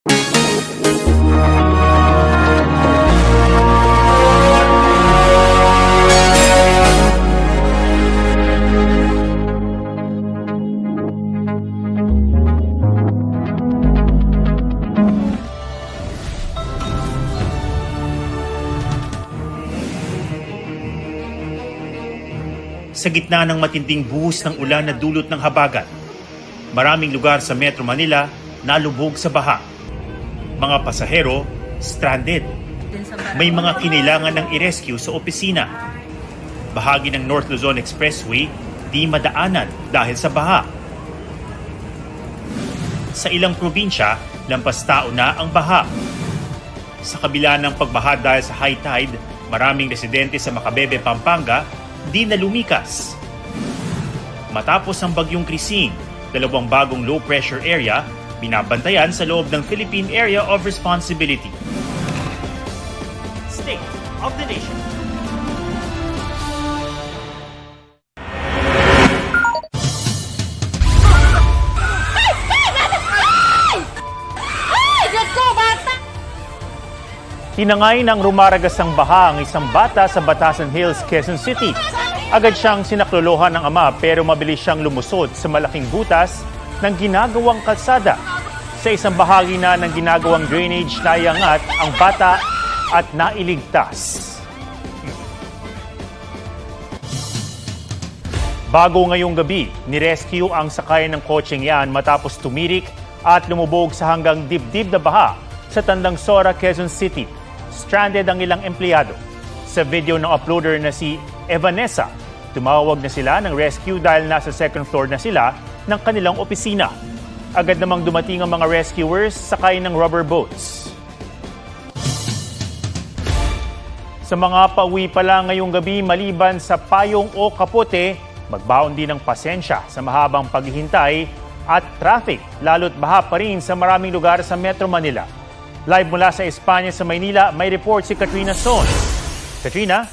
Sa gitna ng matinding buhos ng ulan na dulot ng habagat, maraming lugar sa Metro Manila nalubog sa baha. Mga pasahero, stranded. May mga kinailangan ng i-rescue sa opisina. Bahagi ng North Luzon Expressway di madaanan dahil sa baha. Sa ilang probinsya, lampas tao na ang baha. Sa kabila ng pagbaha dahil sa high tide, maraming residente sa Macabebe, Pampanga di na lumikas. Matapos ang bagyong Krising, dalawang bagong low-pressure area binabantayan sa loob ng Philippine Area of Responsibility. State of the Nation. Tinangay ng rumaragasang baha ang isang bata sa Batasan Hills, Quezon City. Agad siyang sinaklolohan ng ama pero mabilis siyang lumusot sa malaking butas ng ginagawang kalsada. Sa isang bahagi na ng ginagawang drainage, naiangat ang bata at nailigtas. Bago ngayong gabi, nirescue ang sakay ng kotseng yan matapos tumirik at lumubog sa hanggang dibdib na baha sa Tandang Sora, Quezon City. Stranded ang ilang empleyado. Sa video ng uploader na si Evanessa, tumawag na sila ng rescue dahil nasa second floor na sila ng kanilang opisina. Agad namang dumating ang mga rescuers sakay ng rubber boats. Sa mga pauwi pala ngayong gabi maliban sa payong o kapote, magbaon din ng pasensya sa mahabang paghihintay at traffic, lalo't baha pa rin sa maraming lugar sa Metro Manila. Live mula sa Espanya sa Maynila, may report si Katrina Son. Katrina?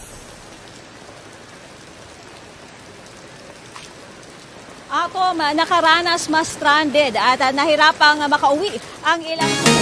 Ako, nakaranas mas stranded at nahirapang makauwi ang ilang